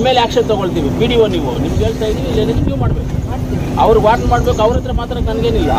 ನಿಮ್ಮ ಮೇಲೆ ಆಕ್ಷನ್ ತಗೊಳ್ತೀವಿ. PDO ನೀವು ನಿಮ್ಗೆ ಹೇಳ್ತಾ ಇದೀವಿ, ಇಲ್ಲ ನೀವು ಮಾಡಬೇಕು, ಅವ್ರಿಗೆ ವಾರ್ನ್ ಮಾಡಬೇಕು. ಅವ್ರ ಹತ್ರ ಮಾತ್ರ ನನಗೇನಿಲ್ಲ.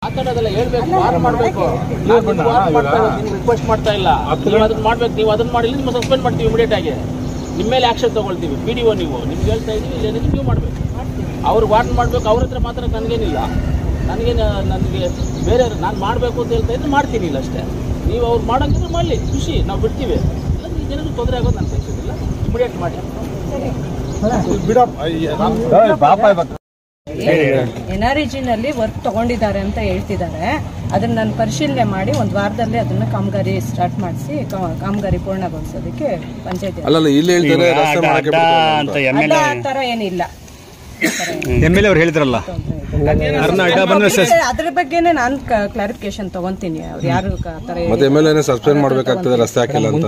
ಮಾತಾಡೋದಲ್ಲ, ಹೇಳ್ಬೇಕು, ವಾರ್ನ್ ಮಾಡಬೇಕು. ರಿಕ್ವೆಸ್ಟ್ ಮಾಡ್ತಾ ಇಲ್ಲ, ನೀವು ಅದನ್ನ ಮಾಡ್ಬೇಕು. ನೀವು ಅದನ್ನ ಮಾಡಿಲ್ಲ, ನಿಮ್ಮ ಸಸ್ಪೆಂಡ್ ಮಾಡ್ತೀವಿ ಇಮಿಡಿಯೇಟ್ ಆಗಿ. ನಿಮ್ಮ ಮೇಲೆ ಆಕ್ಷನ್ ತಗೊಳ್ತೀವಿ. PDO ನೀವು ನಿಮ್ಗೆ ಹೇಳ್ತಾ ಇದೀವಿ, ಇಲ್ಲ ನೀವು ಮಾಡಬೇಕು, ಅವ್ರಿಗೆ ವಾರ್ನ್ ಮಾಡಬೇಕು. ಅವ್ರ ಹತ್ರ ಮಾತ್ರ ನನಗೇನಿಲ್ಲ. ನನಗೆ ಬೇರೆ ನಾನು ಮಾಡಬೇಕು ಅಂತ ಹೇಳ್ತಾ ಇದ್ರೆ ಮಾಡ್ತೀನಿ, ಇಲ್ಲ ಅಷ್ಟೇ. ನೀವು ಅವ್ರು ಮಾಡೋಂಗಿದ್ರೆ ಮಾಡಲಿ, ಖುಷಿ, ನಾವು ಬಿಡ್ತೀವಿ. ಈ ಜನರಿಗೆ ತೊಂದರೆ ಆಗೋದು ನಾನು ಬಯಸೋದಿಲ್ಲ. ಇಮಿಡಿಯೇಟ್ ಮಾಡಿ. NREGನಲ್ಲಿ ವರ್ಕ್ ತಗೊಂಡಿದ್ದಾರೆ ಅಂತ ಹೇಳ್ತಿದ್ದಾರೆ. ಅದನ್ನ ನಾನು ಪರಿಶೀಲನೆ ಮಾಡಿ ಒಂದು ವಾರದಲ್ಲಿ ಅದನ್ನ ಕಾಮಗಾರಿ ಸ್ಟಾರ್ಟ್ ಮಾಡಿಸಿ ಕಾಮಗಾರಿ ಪೂರ್ಣಗೊಳಿಸೋದಕ್ಕೆ ಪಂಚಾಯತಿ ತರ ಏನಿಲ್ಲ. MLA ಅವ್ರು ಹೇಳಿದ್ರಲ್ಲ, ಅದ್ರ ಬಗ್ಗೆನೇ ನಾನು ಕ್ಲಾರಿಫಿಕೇಶನ್ ತಗೊಂತೀನಿ. ಅವ್ರು ಯಾರು ಸಸ್ಪೆಂಡ್ ಮಾಡಬೇಕಾಗ್ತದೆ, ರಸ್ತೆ ಹಾಕಿಲ್ಲ ಅಂತ.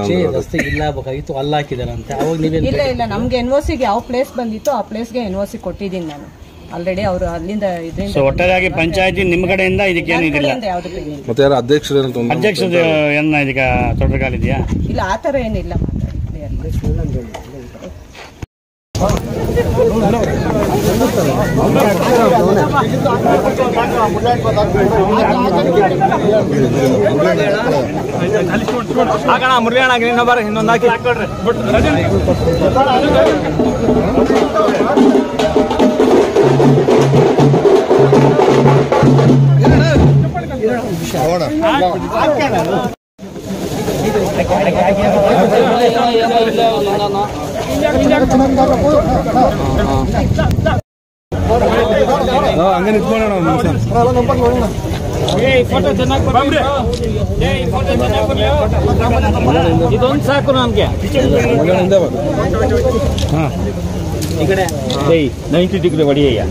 ಇಲ್ಲ, ನಮ್ಗೆ NOCಗೆ ಯಾವ ಪ್ಲೇಸ್ ಬಂದಿತ್ತು ಆ ಪ್ಲೇಸ್ಗೆ NOC ಕೊಟ್ಟಿದ್ದೀನಿ ನಾನು ಆಲ್ರೆಡಿ. ಅವರು ಅಲ್ಲಿಂದ ಇದರಿಂದ ಒಟ್ಟಾರೆಯಾಗಿ ಪಂಚಾಯತಿ ನಿಮ್ಮ ಕಡೆಯಿಂದ ಇದಕ್ಕೆ ಏನಿಲ್ಲ. ಮತ್ತೆ ಯಾರು ಅಧ್ಯಕ್ಷರು ಏನ ಇದಕ್ಕೆ ತೊಡಕಾಲಿದೆಯಾ? ಇಲ್ಲ, ಆ ಥರ ಏನಿಲ್ಲ. ಮುರುಳಿ ಇನ್ನೊಂದು ಹಾಕಿ ಹಂಗೆ ನಿಂತ್ಕೊಳ್ಳೋಣ. ಇದೊಂದು ಸಾಕು ನಮ್ಗೆ. ಈ ಕಡೆ 90 ಡಿಗ್ರಿ ಹೊಡಿಯಯ್ಯ.